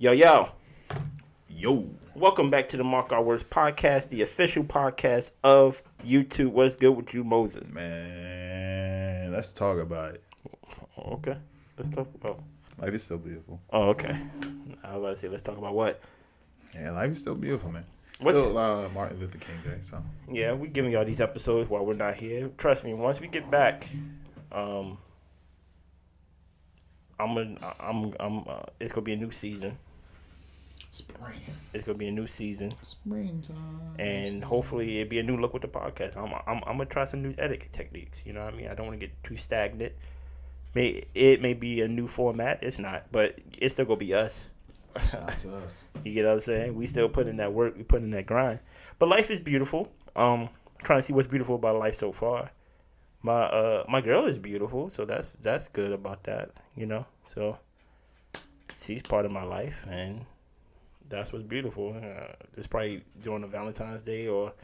Yo. Yo. Welcome back to the Mark Our Words podcast, the official podcast of YouTube. What's good with you, Moses? Man, let's talk about it. Okay. Let's talk about... Life is still beautiful. Oh, okay. I was about to say, let's talk about what? Yeah, life is still beautiful, man. Still Martin Luther King Day, so. Yeah, we giving y'all these episodes while we're not here. Trust me, once we get back, it's gonna be a new season. Spring. It's gonna be a new season. Springtime. And hopefully it'll be a new look with the podcast. I'm gonna try some new editing techniques. You know what I mean? I don't want to get too stagnant. It may be a new format. It's not, but it's still gonna be us. Shout out to us. You get what I'm saying? We still put in that work. We put in that grind. But life is beautiful. Trying to see what's beautiful about life so far. My girl is beautiful, so that's good about that. You know, so she's part of my life, and that's what's beautiful. It's probably during the Valentine's Day or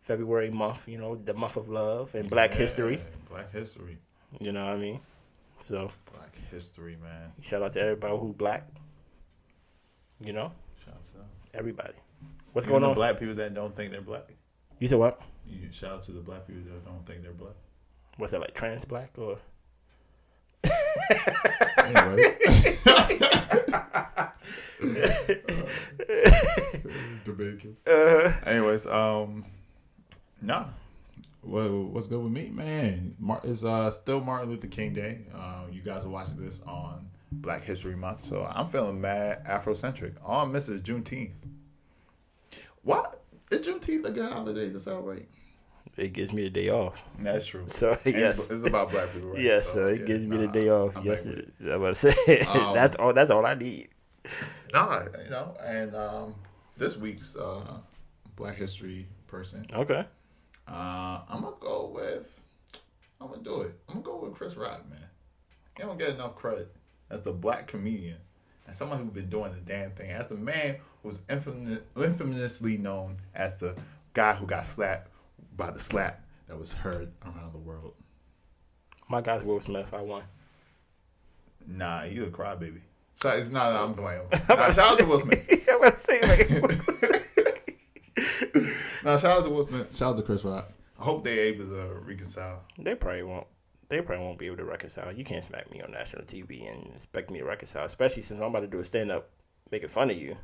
February month. You know, the month of love and Black History. Black History. You know what I mean? So Black History, man. Shout out to everybody who black. You know, Shout out to them. Everybody. What's Even going on? the black people that don't think they're black. You said what? You shout out to the black people that don't think they're black. What's that, like trans black or? Anyways. Anyways, nah. Well, what's good with me, man? It's still Martin Luther King Day. You guys are watching this on Black History Month, so I'm feeling mad Afrocentric. All I miss is Juneteenth. What? Is Juneteenth a good holiday to celebrate? It gives me the day off. That's true. So yes, it's about black people, right? Yes, so it gives me the day off. Yes, it is. I'm about to say that's all I need. Nah, you know, and this week's Black History person. Okay. I'm gonna do it. I'm gonna go with Chris Rock, man. He don't get enough credit as a black comedian and someone who's been doing the damn thing. As a man who's infamously known as the guy who got slapped by the slap that was heard around the world. My guy's Will Smith. I won. Nah, you a crybaby. So it's not. I'm playing. Nah, shout out to Will Smith. I'm about to say Nah, shout out to Will Smith. Shout out to Chris Rock. I hope they're able to reconcile. They probably won't. They probably won't be able to reconcile. You can't smack me on national TV and expect me to reconcile, especially since I'm about to do a stand up making fun of you.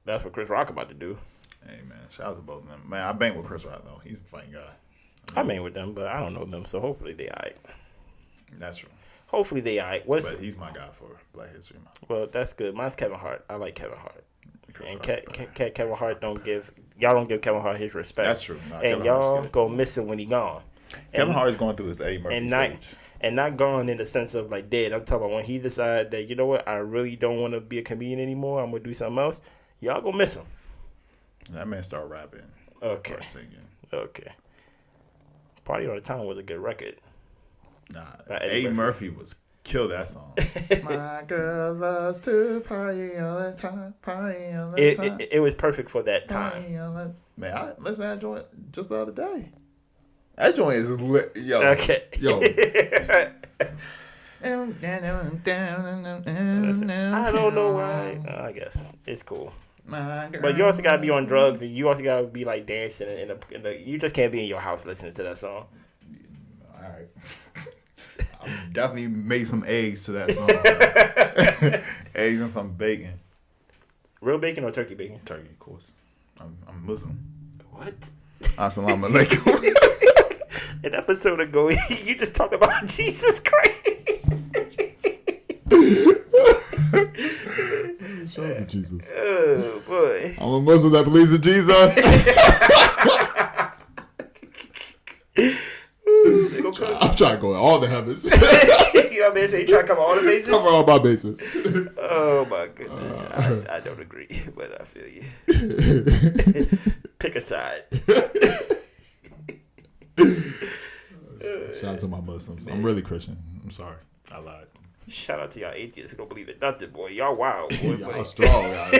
That's what Chris Rock about to do. Hey, man. Shout out to both of them. Man, I bang with Chris Rock, though. He's a funny guy. I bang with them, but I don't know them, so hopefully they all right. That's true. Hopefully they all right. But he's my guy for Black History Month. Well, that's good. Mine's Kevin Hart. I like Kevin Hart. And Kevin Hart don't give Kevin Hart his respect. That's true. No, and y'all go miss him when he gone. Kevin Hart is going through his Eddie Murphy stage. And not gone in the sense of like dead. I'm talking about when he decided that, you know what, I really don't want to be a comedian anymore. I'm going to do something else. Y'all go miss him. That man started rapping. Okay. Or singing. Okay. Party All the Time was a good record. Nah. Eddie Murphy was kill that song. My girl loves to party all the time. Party all the time. It was perfect for that time. Man, I listened to that joint just the other day. That joint is lit. Yo. Okay. Yo. I don't know why. I guess. It's cool. But you also gotta be on drugs, and you also gotta be like dancing you just can't be in your house listening to that song. All right. I definitely made some eggs to that song. Eggs and some bacon. Real bacon or turkey bacon? Turkey, of course. I'm Muslim. What? Assalamu alaikum. An episode ago, you just talked about Jesus Christ. Shout out to Jesus. Oh, boy. I'm a Muslim that believes in Jesus. I'm trying to go in all the heavens. You know what I mean? So you trying to cover all the bases? Cover all my bases. Oh, my goodness. I don't agree, but I feel you. Pick a side. Shout out to my Muslims. Man. I'm really Christian. I'm sorry. I lied. Shout out to y'all atheists who don't believe in nothing, boy. Y'all wild, boy. Y'all strong, y'all.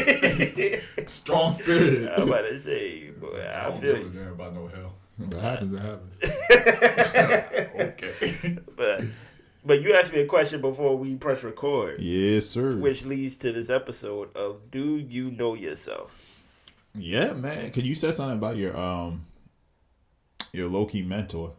Strong spirit. I'm about to say, boy, I feel you. There about no hell. If it happens, it happens. Okay. But you asked me a question before we press record, Yes, sir. which leads to this episode of Do You Know Yourself? Yeah, man. Cause you said something about your low key mentor.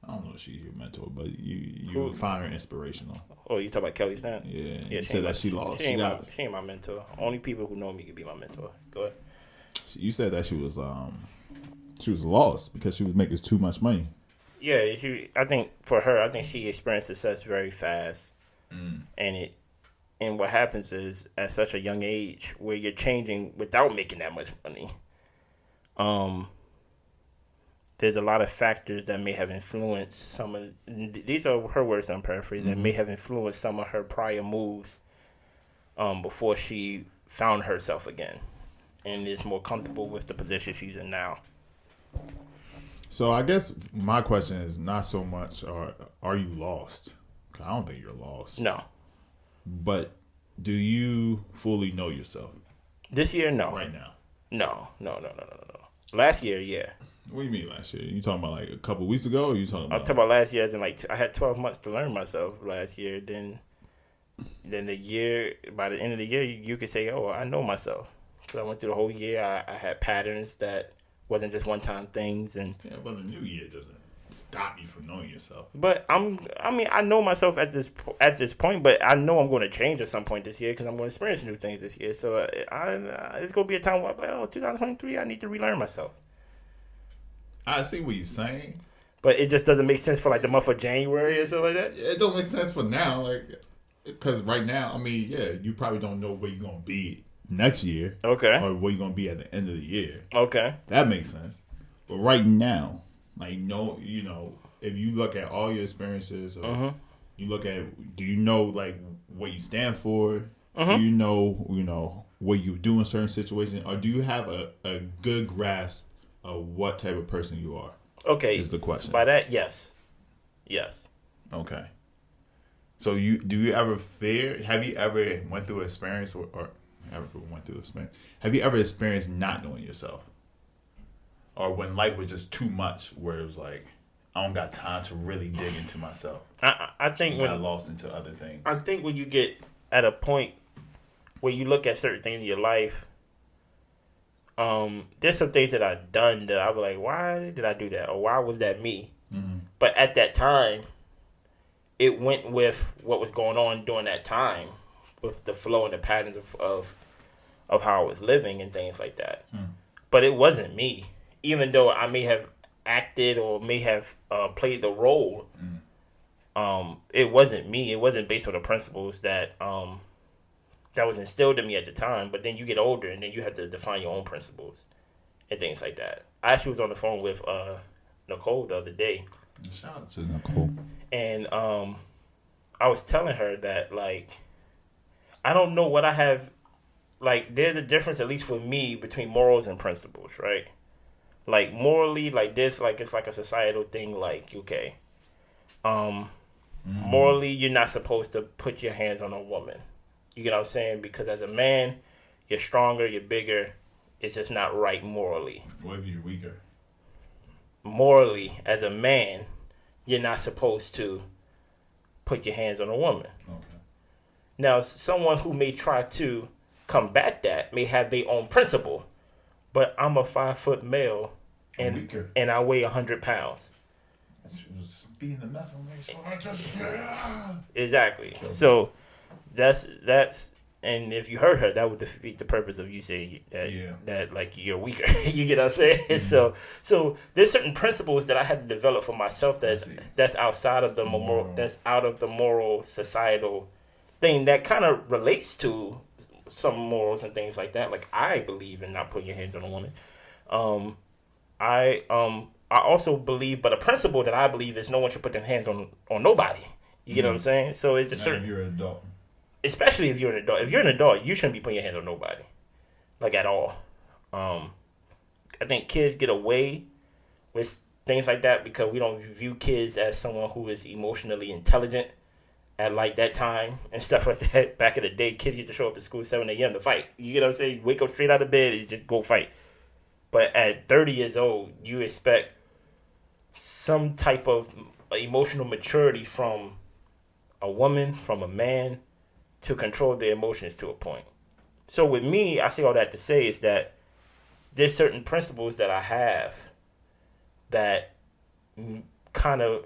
I don't know if she's your mentor, but you find her inspirational. Oh, you talk about Kelly Stan? Yeah. Yeah, You said that she lost. She ain't my mentor. Only people who know me can be my mentor. Go ahead. You said that she was lost because she was making too much money. Yeah, I think for her, I think she experienced success very fast, and what happens is at such a young age where you're changing without making that much money. There's a lot of factors that may have influenced some of these are her words. I'm paraphrasing that may have influenced some of her prior moves, before she found herself again, and is more comfortable with the position she's in now. So I guess my question is not so much are you lost? 'Cause I don't think you're lost. No. But do you fully know yourself This year, no. right now? No. Last year, yeah. What do you mean last year? You talking about like a couple weeks ago? Or you talking I'm about? talking about last year, as in like I had 12 months to learn myself last year. Then the year, by the end of the year, you could say, oh, I know myself. So I went through the whole year. I had patterns that wasn't just one-time things, and Yeah, but the new year doesn't stop you from knowing yourself. but I know myself at this point, but I know I'm going to change at some point this year because I'm going to experience new things this year. So it's going to be a time where I'm like, oh, 2023, I need to relearn myself. I see what you're saying. But it just doesn't make sense for like the month of January or something like that. It don't make sense for now, like, because right now, I mean, yeah, you probably don't know where you're gonna be next year, Okay. or where you're gonna be at the end of the year. Okay. That makes sense. But right now, like, if you look at all your experiences, or you look at, do you know like what you stand for? Do you know what you do in certain situations, or do you have a good grasp of what type of person you are? Okay. Is the question. By that, yes. Okay. So do you ever fear? Have you ever went through an experience have you ever experienced not knowing yourself? Or when life was just too much, where it was like, I don't got time to really dig into myself. I think I when got lost into other things. I think when you get at a point where you look at certain things in your life, there's some things that I've done that I was like, why did I do that? Or why was that me? But at that time, it went with what was going on during that time, with the flow and the patterns of how I was living and things like that. But it wasn't me. Even though I may have acted or may have played the role, it wasn't me. It wasn't based on the principles that was instilled in me at the time. But then you get older and then you have to define your own principles and things like that. I actually was on the phone with Nicole the other day. Shout out to Nicole. And I was telling her that, like, I don't know what I have. Like, there's a difference, at least for me, between morals and principles, right? Like, morally, like this, like, it's like a societal thing, like, okay. Morally, you're not supposed to put your hands on a woman. You get what I'm saying? Because as a man, you're stronger, you're bigger. It's just not right morally. What if you're weaker? Morally, as a man, you're not supposed to put your hands on a woman. Okay. Now, someone who may try to combat that may have their own principle, but I'm a 5-foot male and I weigh 100 pounds. She was being the mess of me, so I just Exactly. So that's and if you heard her, that would defeat the purpose of you saying that like you're weaker. You get what I'm saying? So there's certain principles that I had to develop for myself that's outside of the moral societal thing that kind of relates to some morals and things like that. Like, I believe in not putting your hands on a woman. I also believe, but a principle that I believe is no one should put their hands on nobody. You get what I'm saying? So it's just certain. You're an adult. Especially if you're an adult. If you're an adult, you shouldn't be putting your hands on nobody, like, at all. I think kids get away with things like that because we don't view kids as someone who is emotionally intelligent at like that time and stuff like that. Back in the day, kids used to show up at school 7 a.m. to fight. You get what I'm saying? Wake up straight out of bed and just go fight. But at 30 years old, you expect some type of emotional maturity from a woman from a man to control their emotions to a point. So with me, I say all that to say is that there's certain principles that I have that kind of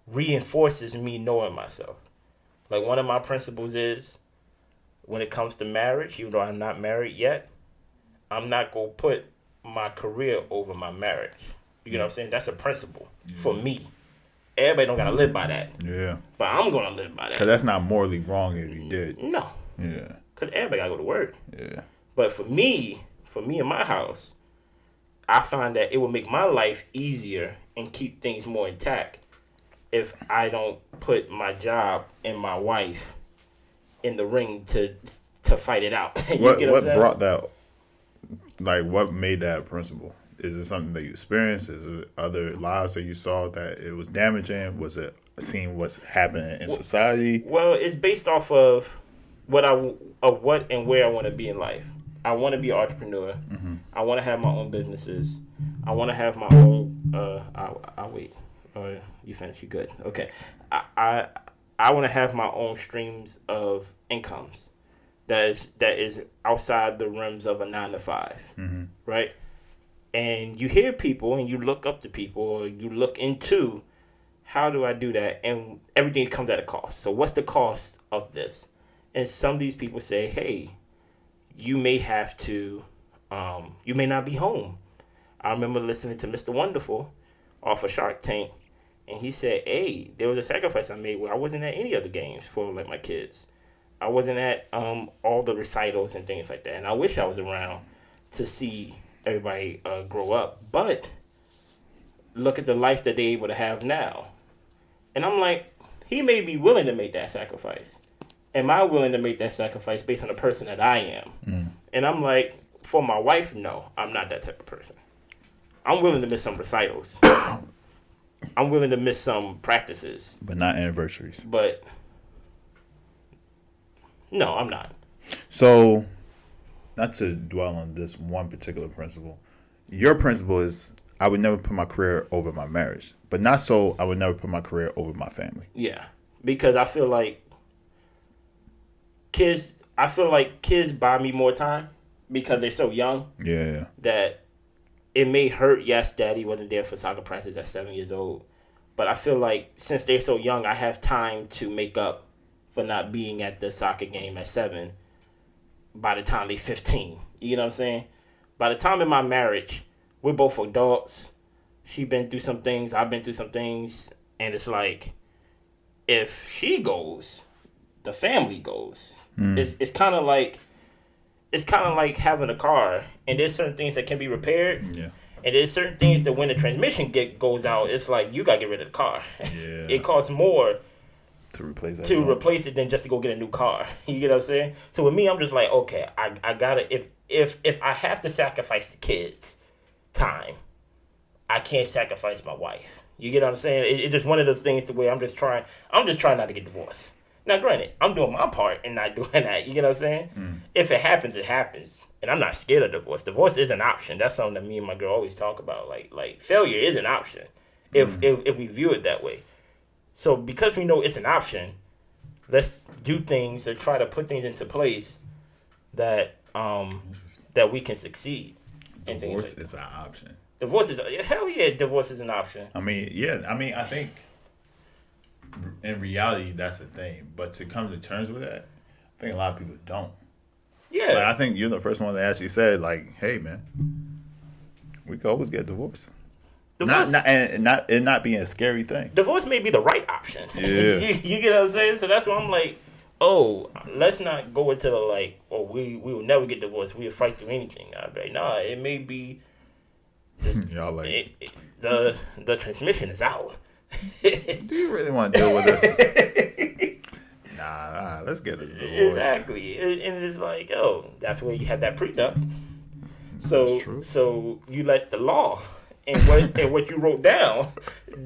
reinforces me knowing myself. Like one of my principles is when it comes to marriage, even though I'm not married yet, I'm not going to put my career over my marriage. You know what I'm saying? That's a principle for me. Everybody don't got to live by that. Yeah. But I'm going to live by that. Because that's not morally wrong if you did. No. Yeah. Because everybody got to go to work. Yeah. But for me in my house, I find that it will make my life easier and keep things more intact if I don't put my job and my wife in the ring to fight it out. What brought that? Like, what made that principle? Is it something that you experienced? Is it other lives that you saw that it was damaging? Was it seeing what's happening in society? Well, it's based off of what and where I want to be in life. I want to be an entrepreneur. Mm-hmm. I want to have my own businesses. I want to have my own. I'll wait. You finish. You good? Okay. I want to have my own streams of incomes. That is outside the rims of a 9-to-5, right? And you hear people and you look up to people or you look into how do I do that? And everything comes at a cost. So what's the cost of this? And some of these people say, hey, you may have to, you may not be home. I remember listening to Mr. Wonderful off of Shark Tank. And he said, hey, there was a sacrifice I made where I wasn't at any other games for like my kids. I wasn't at all the recitals and things like that. And I wish I was around to see everybody grow up. But look at the life that they're able to have now. And I'm like, he may be willing to make that sacrifice. Am I willing to make that sacrifice based on the person that I am? And I'm like, for my wife, no, I'm not that type of person. I'm willing to miss some recitals. I'm willing to miss some practices. But not anniversaries. But no, I'm not. So, not to dwell on this one particular principle, your principle is I would never put my career over my marriage. But not so I would never put my career over my family. Yeah. Because I feel like kids buy me more time because they're so young. Yeah. That it may hurt, yes, daddy wasn't there for soccer practice at 7 years old. But I feel like since they're so young, I have time to make up for not being at the soccer game at 7 by the time they're 15. You know what I'm saying? By the time in my marriage, we're both adults. She's been through some things. I've been through some things. And it's like, if she goes, the family goes. It's kind of like having a car, and there's certain things that can be repaired. Yeah. And there's certain things that when the transmission goes out, it's like you gotta get rid of the car. Yeah. It costs more to replace it than just to go get a new car. You get what I'm saying? So with me, I'm just like, okay, I gotta if I have to sacrifice the kids' time, I can't sacrifice my wife. You get what I'm saying? It's just one of those things the way I'm just trying not to get divorced. Now, granted, I'm doing my part and not doing that. You get what I'm saying? If it happens, it happens. And I'm not scared of divorce. Divorce is an option. That's something that me and my girl always talk about. Like failure is an option if we view it that way. So because we know it's an option, let's do things to try to put things into place that we can succeed. Divorce is an option. Divorce is divorce is an option. I mean, I think in reality that's a thing, but to come to terms with that, I think a lot of people don't. Yeah, like, I think you're the first one that actually said, like, "Hey, man, we could always get divorced." Divorce, not being a scary thing. Divorce may be the right option. Yeah, you get what I'm saying. So that's why I'm like, oh, let's not go into the like, oh, we will never get divorced. We'll fight through anything. I'd be like, nah, it may be. Y'all like the transmission is out. Do you really want to deal with this? Nah, let's get a divorce. Exactly. And it's like, oh, that's where you have that prenup. So you let the law and what you wrote down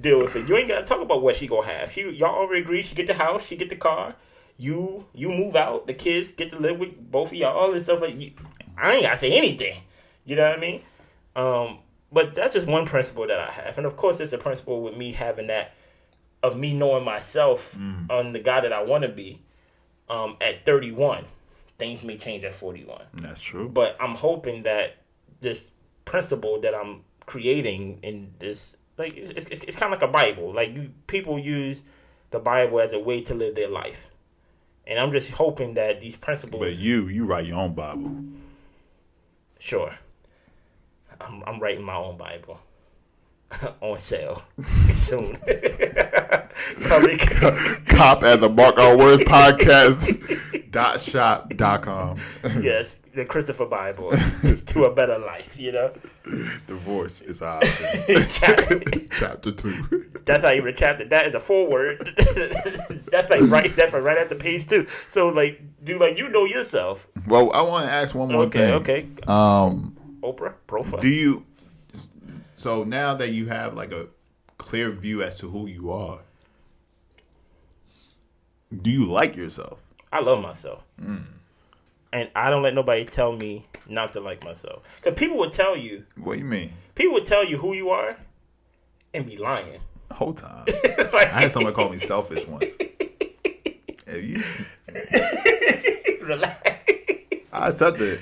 deal with it. You ain't gotta talk about what she gonna have. Y'all already agree. She get the house, she get the car. You move out. The kids get to live with both of y'all and stuff like. I ain't gotta say anything. You know what I mean? But that's just one principle that I have, and of course, it's a principle with me having that of me knowing myself on the guy that I want to be at 31. Things may change at 41. That's true. But I'm hoping that this principle that I'm creating in this, like, it's kind of like a Bible. Like, people use the Bible as a way to live their life. And I'm just hoping that these principles... But you write your own Bible. Sure. I'm writing my own Bible. On sale. Soon. Cop at the Mark Our Words podcast.shop.com. Yes, the Christopher Bible to a better life, you know? Divorce is an option. Chapter 2. That's not even a chapter. That is a foreword. That's like right after page 2. So like, do like you know yourself. Well, I want to ask one more thing. Okay. Oprah profile. Do you? So now that you have like a clear view as to who you are, do you like yourself? I love myself. And I don't let nobody tell me not to like myself. Because people would tell you. What do you mean? People would tell you who you are and be lying. The whole time. I had someone call me selfish once. Have you? Relax. I accept it.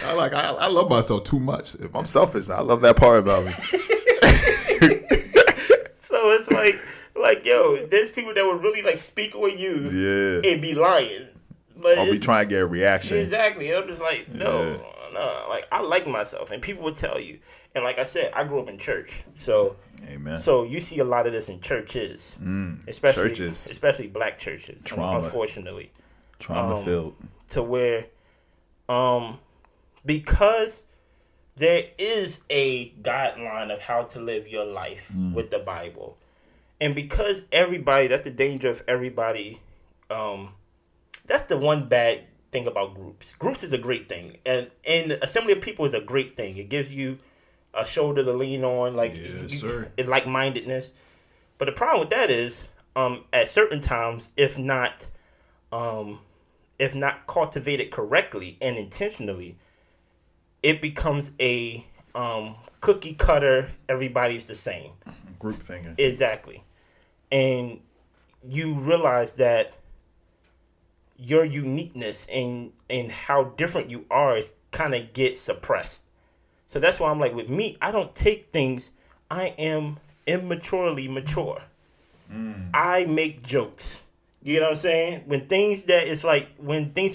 I love myself too much. If I'm selfish, I love that part about me. So it's like, yo, there's people that would really like speak with you and be lying. But I'll be trying to get a reaction. Exactly. I'm just like, no. Like, I like myself, and people would tell you. And like I said, I grew up in church, so Amen. So you see a lot of this in churches, especially black churches. Trauma. Unfortunately, trauma filled to where, because there is a guideline of how to live your life with the Bible, and because everybody, that's the danger of everybody. That's the one bad thing about groups. Groups is a great thing, and assembly of people is a great thing. It gives you a shoulder to lean on, like it's like-mindedness. But the problem with that is, at certain times, if not cultivated correctly and intentionally, it becomes a cookie cutter. Everybody's the same. Group thinking. Exactly, and you realize that your uniqueness and how different you are is kind of get suppressed. So that's why I'm like, with me, I don't take things. I am immaturely mature. I make jokes. You know what I'm saying? When things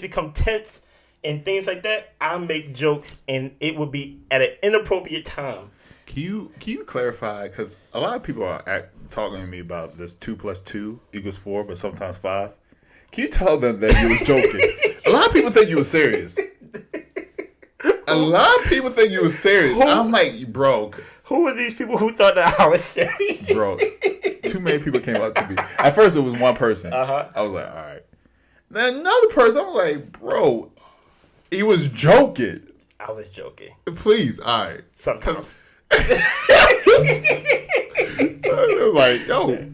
become tense and things like that, I make jokes, and it would be at an inappropriate time. Can you clarify? Because a lot of people are talking to me about this 2 + 2 = 4, but sometimes 5. Can you tell them that you was joking? A lot of people think you were serious. A lot of people think you was serious. I'm like, bro. Who are these people who thought that I was serious? Bro, too many people came up to me. At first, it was one person. I was like, all right. Then another person, I was like, bro, he was joking. I was joking. Please, all right. Sometimes. I was like, yo,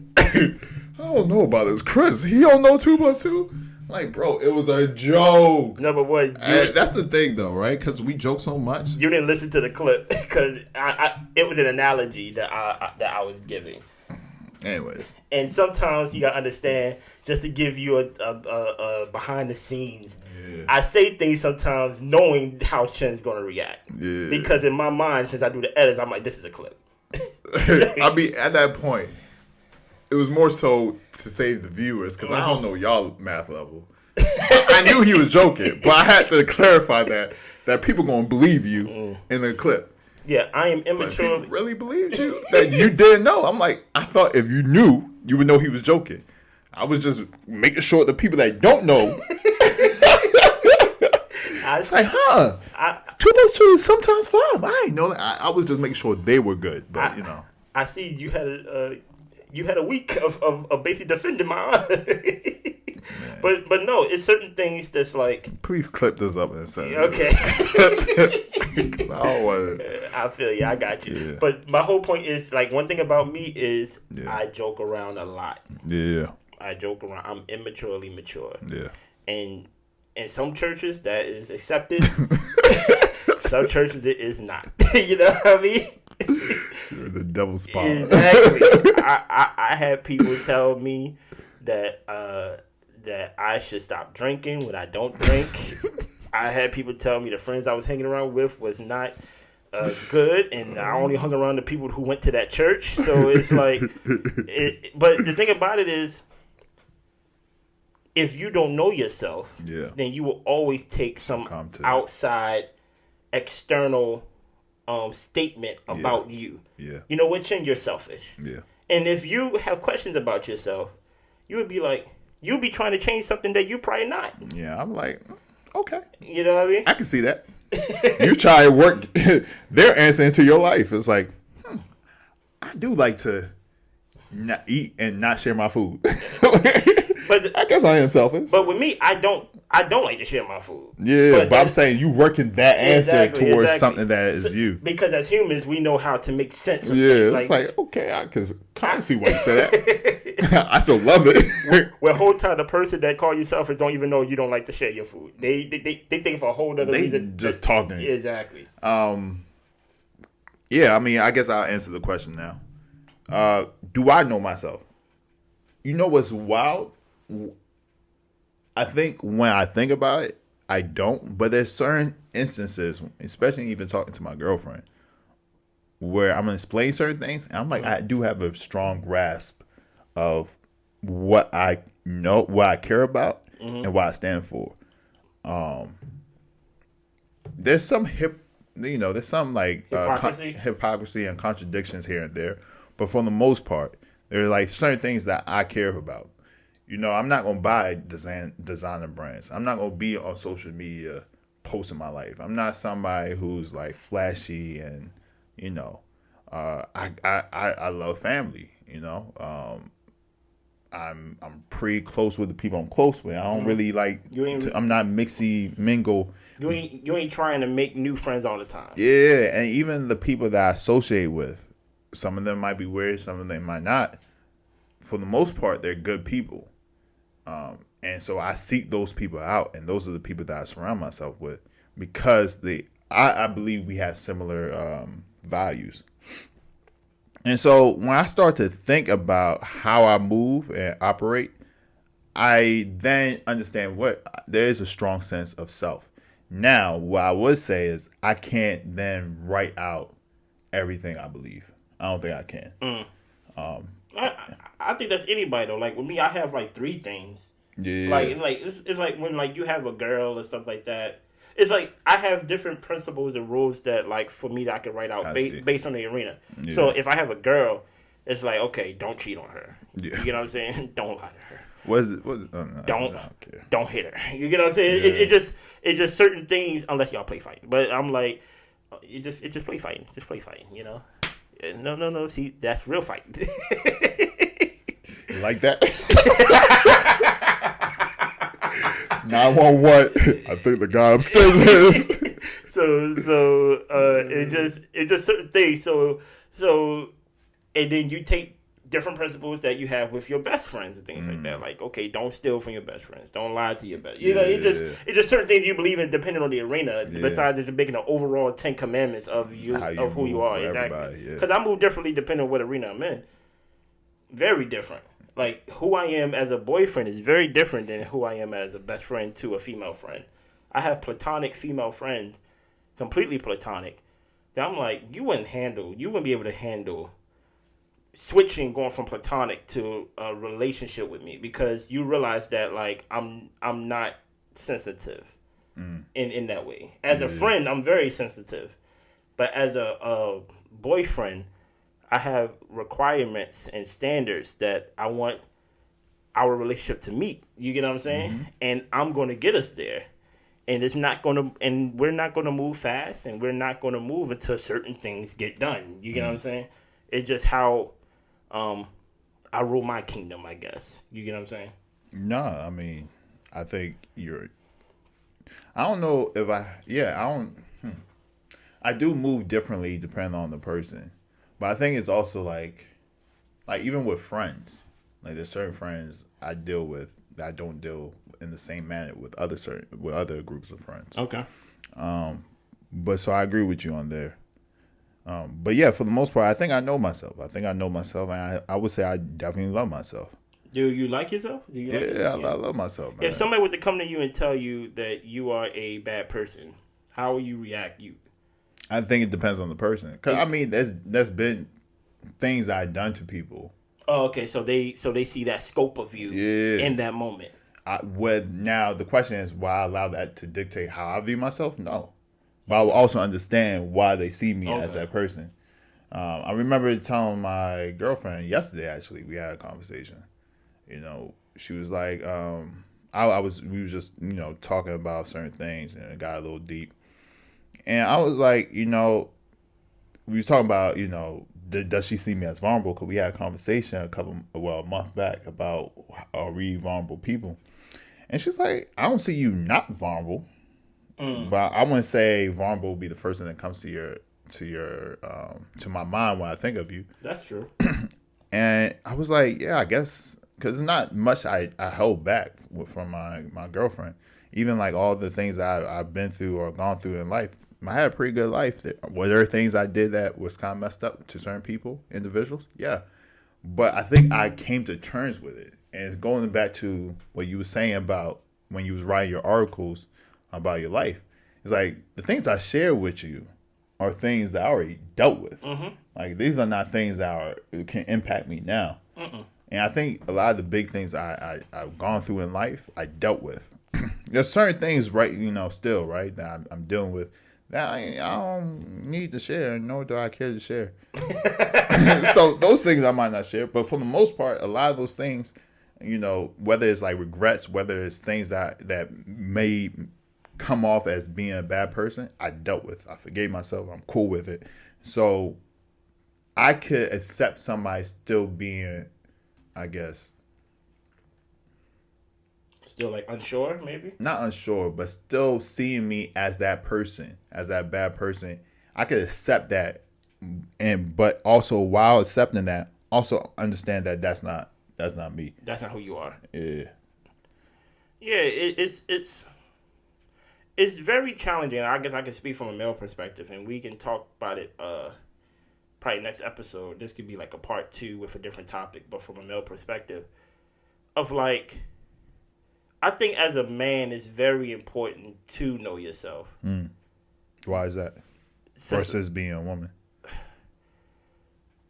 I don't know about this. Chris, he don't know 2 + 2? Like, bro, it was a joke. Number one, that's the thing, though, right? Because we joke so much. You didn't listen to the clip because it was an analogy that I was giving. Anyways, and sometimes you gotta understand, just to give you a behind the scenes. Yeah. I say things sometimes knowing how Chen's gonna react. Yeah. Because in my mind, since I do the edits, I'm like, this is a clip. I mean, at that point, it was more so to save the viewers, because I don't know y'all math level. I knew he was joking, but I had to clarify that people gonna believe you in the clip. Yeah, I am immature. People really believed you that you didn't know. I'm like, I thought if you knew, you would know he was joking. I was just making sure the people that don't know. It's like, 2 + 2 is sometimes 5. I didn't know that. I was just making sure they were good, but I see you had a week of basically defending my honor. But no, it's certain things that's like. Please clip this up and send it. Okay. I don't want it. I feel you. I got you. Yeah. But my whole point is, like, one thing about me is I joke around a lot. Yeah. I joke around. I'm immaturely mature. Yeah. And in some churches that is accepted. Some churches it is not. You know what I mean? The double spot. Exactly. I had people tell me that that I should stop drinking when I don't drink. I had people tell me the friends I was hanging around with was not good, and I only hung around the people who went to that church. So it's like, but the thing about it is, if you don't know yourself, then you will always take some outside, external statement about you. Yeah. You know, which you're selfish. Yeah. And if you have questions about yourself, you would be like, you'll be trying to change something that you probably not. Yeah, I'm like, okay. You know what I mean? I can see that. You try to work their answer into your life. It's like, I do like to not eat and not share my food. But I guess I am selfish. But with me, I don't like to share my food. Yeah, but I'm saying you working that answer towards something that is you. Because as humans, we know how to make sense of things. It's like okay, I can see why you say that. I still love it. Well, whole time the person that call you selfish don't even know you don't like to share your food. They think for a whole other reason. Just talking. Exactly. Yeah, I mean, I guess I'll answer the question now. Do I know myself? You know what's wild? I think when I think about it, I don't. But there's certain instances, especially even talking to my girlfriend, where I'm gonna explain certain things, and I'm like, I do have a strong grasp of what I know, what I care about, and what I stand for. There's some there's some like hypocrisy and contradictions here and there, but for the most part, there's like certain things that I care about. You know, I'm not going to buy designer brands. I'm not going to be on social media posting my life. I'm not somebody who's like flashy and, you know, I love family, you know. I'm pretty close with the people I'm close with. I don't really like, I'm not mixy mingle. You ain't trying to make new friends all the time. Yeah, and even the people that I associate with, some of them might be weird, some of them might not. For the most part, they're good people. And so I seek those people out, and those are the people that I surround myself with because I believe we have similar values. And so when I start to think about how I move and operate, I then understand there is a strong sense of self. Now, what I would say is I can't then write out everything I believe. I don't think I can. I think that's anybody though. Like with me, I have like 3 things. Yeah. Like it's like when like you have a girl or stuff like that. It's like I have different principles and rules that like for me that I can write out based on the arena. Yeah. So if I have a girl, it's like okay, don't cheat on her. Yeah. You know what I'm saying? Don't lie to her. What is it? Don't hit her. You get what I'm saying? Yeah. It just certain things unless y'all play fighting. But I'm like, it just play fighting. Just play fighting. You know? No. See, that's real fighting. You like that? 911. I think the guy upstairs is. So it just certain things. So and then you take different principles that you have with your best friends and things like that. Like, okay, don't steal from your best friends. Don't lie to your best. You know, it's just certain things you believe in depending on the arena. Yeah. Besides just making an overall 10 commandments of who you are. Exactly. Because I move differently depending on what arena I'm in. Very different. Like who I am as a boyfriend is very different than who I am as a best friend to a female friend. I have platonic female friends, completely platonic. That I'm like, you wouldn't be able to handle switching, going from platonic to a relationship with me because you realize that like I'm not sensitive in that way. As a friend, I'm very sensitive, but as a boyfriend, I have requirements and standards that I want our relationship to meet. You get what I'm saying? Mm-hmm. And I'm going to get us there. And we're not going to move fast, and we're not going to move until certain things get done. You get what I'm saying? It's just how I rule my kingdom, I guess. You get what I'm saying? No, I mean, I think I don't know if I do move differently depending on the person. But I think it's also like even with friends, like there's certain friends I deal with that I don't deal in the same manner with other groups of friends. Okay. But so I agree with you on there. But yeah, for the most part, I think I know myself. And I would say I definitely love myself. Do you like yourself? Do you like yourself? I love myself, man. If somebody was to come to you and tell you that you are a bad person, how will you react? I think it depends on the person. Because, I mean, there's been things I've done to people. Oh, okay. So they see that scope of you in that moment. Now, the question is, will I allow that to dictate how I view myself? No. But I will also understand why they see me as that person. I remember telling my girlfriend yesterday, actually, we had a conversation. You know, she was like, we was just, talking about certain things, and it got a little deep. And I was like, we was talking about, does she see me as vulnerable? Because we had a conversation a month back about are we vulnerable people. And she's like, I don't see you not vulnerable. But I wouldn't say vulnerable would be the first thing that comes to my mind when I think of you. That's true. And I was like, yeah, I guess, because it's not much I held back from my girlfriend. Even like all the things that I've been through or gone through in life, I had a pretty good life. Were there things I did that was kind of messed up to certain people, individuals? Yeah. But I think I came to terms with it. And it's going back to what you were saying about when you was writing your articles about your life. It's like the things I share with you are things that I already dealt with. Mm-hmm. Like these are not things that can impact me now. Mm-mm. And I think a lot of the big things I've gone through in life, I dealt with. There's certain things, right, still, right, that I'm dealing with that I don't need to share, nor do I care to share. So those things I might not share. But for the most part, a lot of those things, whether it's like regrets, whether it's things that may come off as being a bad person, I dealt with. I forgave myself. I'm cool with it. So I could accept somebody still being, I guess, still like unsure, maybe? Not unsure, but still seeing me as that person, as that bad person. I could accept that, but also while accepting that, also understand that that's not me. That's not who you are. Yeah. Yeah, it's very challenging. I guess I can speak from a male perspective, and we can talk about it probably next episode. This could be like a part 2 with a different topic, but from a male perspective of like, I think as a man, it's very important to know yourself. Why is that? Versus being a woman.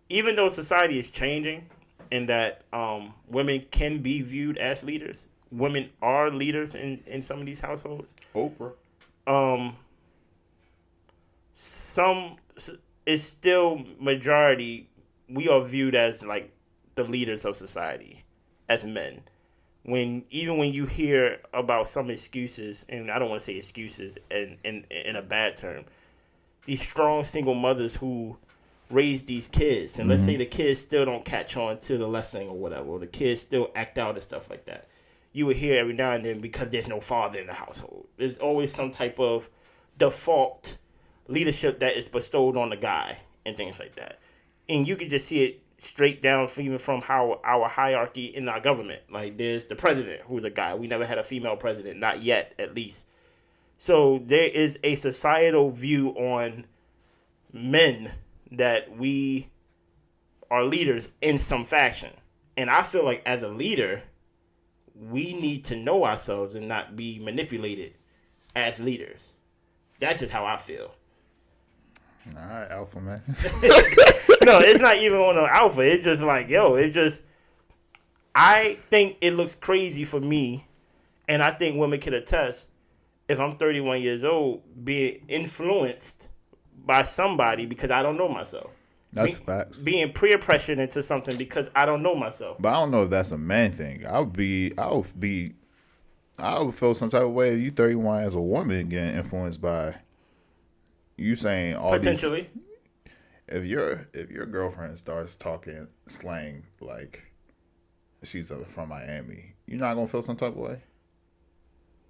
Even though society is changing and that women can be viewed as leaders, women are leaders in some of these households. Oprah. Some is still majority. We are viewed as like the leaders of society as men. Even when you hear about some excuses, and I don't want to say excuses in a bad term, these strong single mothers who raise these kids, and let's say the kids still don't catch on to the lesson or whatever, or the kids still act out and stuff like that. You would hear every now and then because there's no father in the household. There's always some type of default leadership that is bestowed on the guy and things like that. And you can just see it straight down even from how our hierarchy in our government. Like there's the president who's a guy. We never had a female president, not yet at least. So there is a societal view on men that we are leaders in some fashion. And I feel like as a leader, we need to know ourselves and not be manipulated as leaders. That's just how I feel. All right, alpha man. No, it's not even on an alpha. It's just like, I think it looks crazy for me, and I think women can attest, if I'm 31 years old, being influenced by somebody because I don't know myself. That's facts. Being peer pressured into something because I don't know myself. But I don't know if that's a man thing. I would feel some type of way if you 31 as a woman getting influenced by you saying all potentially. If your girlfriend starts talking slang like she's from Miami, you're not gonna feel some type of way.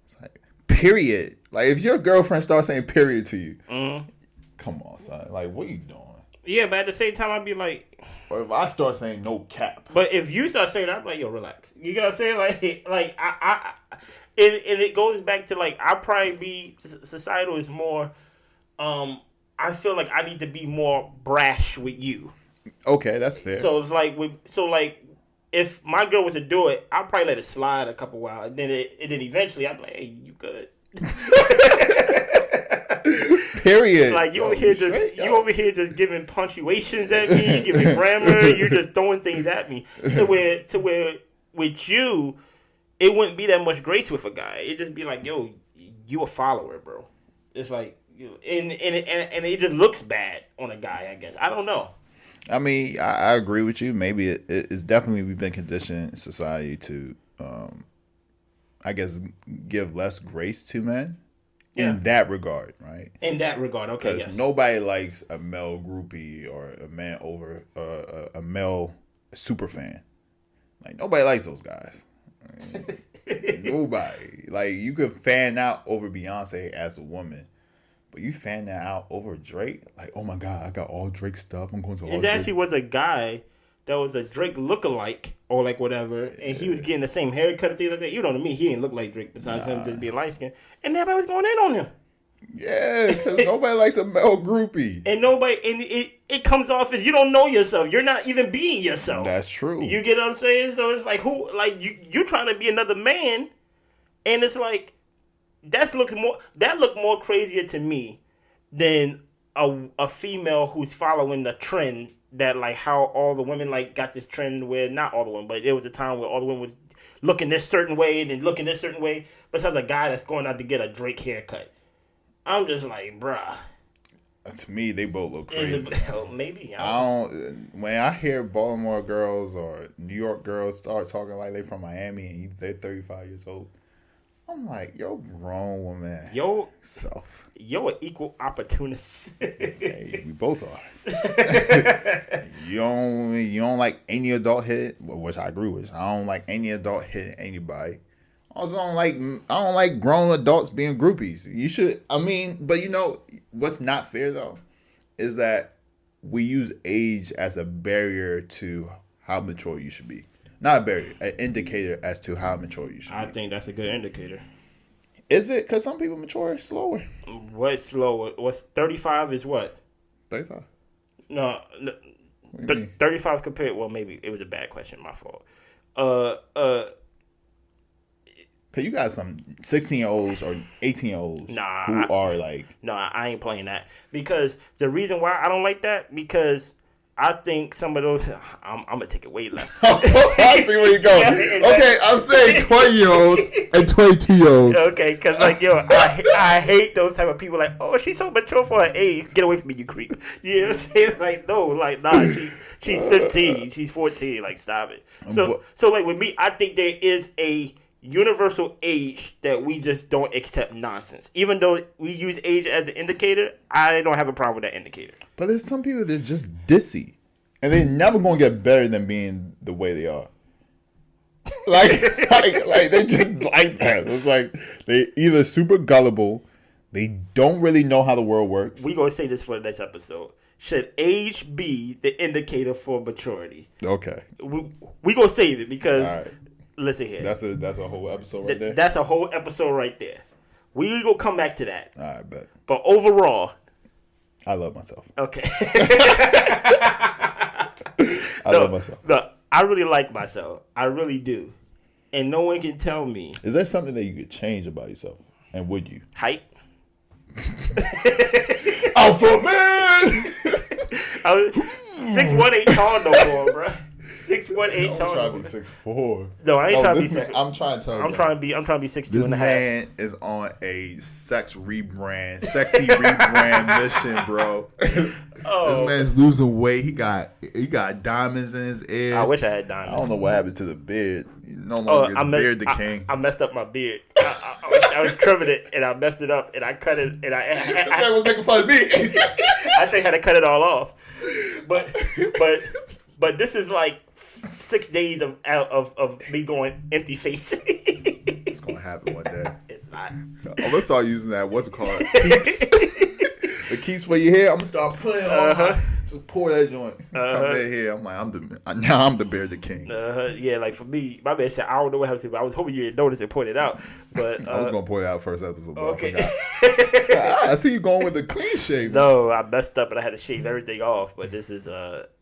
It's like period. Like if your girlfriend starts saying period to you, come on, son. Like what are you doing? Yeah, but at the same time, I'd be like, or if I start saying no cap. But if you start saying that, I'm like, yo, relax. You know what I'm saying? Like it goes back to like I probably be societal is more I feel like I need to be more brash with you. Okay, that's fair. So it's like if my girl was to do it, I'll probably let it slide a couple while, and then eventually I'm like, hey, you good? Period. Like you over here just giving punctuations at me, giving grammar, you're just throwing things at me. To where with you, it wouldn't be that much grace with a guy. It'd just be like, yo, you a follower, bro. It's like and it just looks bad on a guy, I guess. I don't know. I mean, I agree with you. Maybe it's definitely we've been conditioned in society to, I guess, give less grace to men in that regard, right? In that regard, okay. Because yes. nobody likes a male groupie or a man over a male super fan. Like nobody likes those guys. Nobody. Like you could fan out over Beyonce as a woman. But you fan that out over Drake? Like, oh my God, I got all Drake stuff. I'm going to all It actually was a guy that was a Drake lookalike or like whatever, and he was getting the same haircut the other day. You know what I mean? He didn't look like Drake besides him just being light skinned. And everybody was going in on him. Yeah, because nobody likes a male groupie. And it comes off as you don't know yourself. You're not even being yourself. That's true. You get what I'm saying? So it's like you trying to be another man, and it's like that look more crazier to me than a female who's following the trend that like how all the women like got this trend where not all the women, but there was a time where all the women was looking this certain way and then looking this certain way. Besides a guy that's going out to get a Drake haircut, I'm just like, bruh. To me, they both look crazy. Maybe when I hear Baltimore girls or New York girls start talking like they from Miami and they're 35 years old, I'm like, yo, grown woman. Yo, self. Yo, an equal opportunist. Hey, we both are. You don't like any adult hit, which I agree with. I don't like any adult hitting anybody. Also, I don't like grown adults being groupies. You should. I mean, but you know what's not fair though, is that we use age as a barrier to how mature you should be. Not a barrier, an indicator as to how mature you should be. I think that's a good indicator. Is it? Because some people mature slower. What's slower? What's 35 is what? 35. No, 35 compared. Well, maybe it was a bad question. My fault. Cause you got some 16-year-olds or 18-year-olds who are like. No, I ain't playing that because the reason why I don't like that because I think some of those. I'm gonna take it way left. I see where you going. Okay, I'm saying 20-year-olds and 22-year-olds. Okay, because like yo, I hate those type of people. Like, oh, she's so mature for her age. Get away from me, you creep. You know what I'm saying? Like, no, like nah. She's 15. She's 14. Like, stop it. So like with me, I think there is a universal age that we just don't accept nonsense. Even though we use age as an indicator, I don't have a problem with that indicator. But there's some people that are just dissy, and they're never gonna get better than being the way they are. Like they just like that. It's like they either super gullible, they don't really know how the world works. We gonna say this for the next episode. Should age be the indicator for maturity? Okay. We gonna save it because. All right. Listen here. That's a whole episode right there. That's a whole episode right there. We gonna come back to that. All right, bet. But overall, I love myself. Okay. I love myself. No, I really like myself. I really do. And no one can tell me. Is there something that you could change about yourself? And would you? Height. Alpha man. 6'1" ain't tall no more, bro. 6'1" ain't tall. I'm trying to be 6'4". No, I ain't trying to be 6'4". I'm trying to tell you. I'm trying to be 6'2" This and a half. man is on a sexy rebrand mission, bro. This man's losing weight. He got diamonds in his ears. I wish I had diamonds. I don't know what happened to the beard. No longer the beard the king. I messed up my beard. I was trimming it and I messed it up and I cut it and this man was making fun of me. I actually had to cut it all off. But this is like 6 days of me going empty face. It's gonna happen one day. It's not. I'm gonna start using that. What's it called? Keeps. The keeps for your hair. I'm gonna start putting on Just pour that joint. Come in here. I'm like, I'm the bear, the king. Yeah, like for me, my man said I don't know what happened to me. I was hoping you didn't notice and point it out. But I was gonna point it out first episode, but okay. I forgot. So, I see you going with the clean shave. No, I messed up and I had to shave everything off. But this is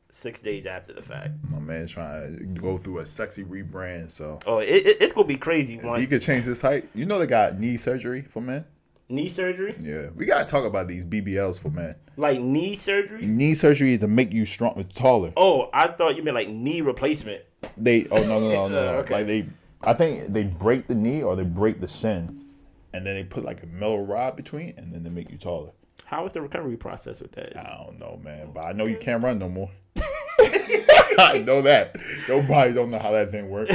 6 days after the fact. My man's trying to go through a sexy rebrand, so. Oh, it's gonna be crazy. He could change his height. You know they got knee surgery for men. Knee surgery? Yeah, we gotta talk about these BBLs for men. Like knee surgery? Knee surgery is to make you strong, taller. Oh, I thought you meant like knee replacement. No. Okay. Like I think they break the knee or they break the shin, and then they put like a metal rod between, and then they make you taller. How is the recovery process with that? I don't know, man, but I know you can't run no more. I know that. Nobody don't know how that thing works.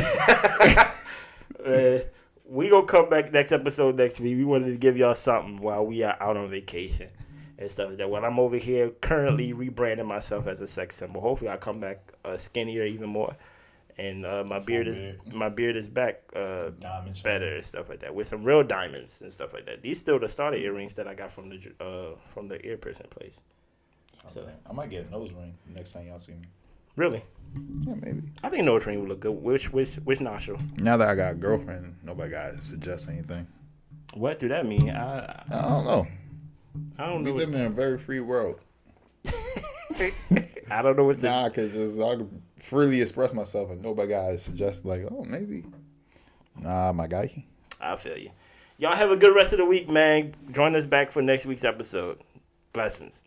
We gonna come back next episode next week. We wanted to give y'all something while we are out on vacation and stuff like that. While I'm over here currently rebranding myself as a sex symbol. Hopefully I come back skinnier even more. And my beard is back better and stuff like that. With some real diamonds and stuff like that. These still the starter earrings that I got from the ear piercing place. So I might get a nose ring next time y'all see me. Really? Yeah, maybe. I think nose ring would look good. Which nostril? Now that I got a girlfriend, nobody got to suggest anything. What do that mean? I don't know. I don't know. We live in a very free world. I don't know what's I can freely express myself and nobody got to suggest like, oh, maybe. Nah, my guy. I feel you. Y'all have a good rest of the week, man. Join us back for next week's episode. Blessings.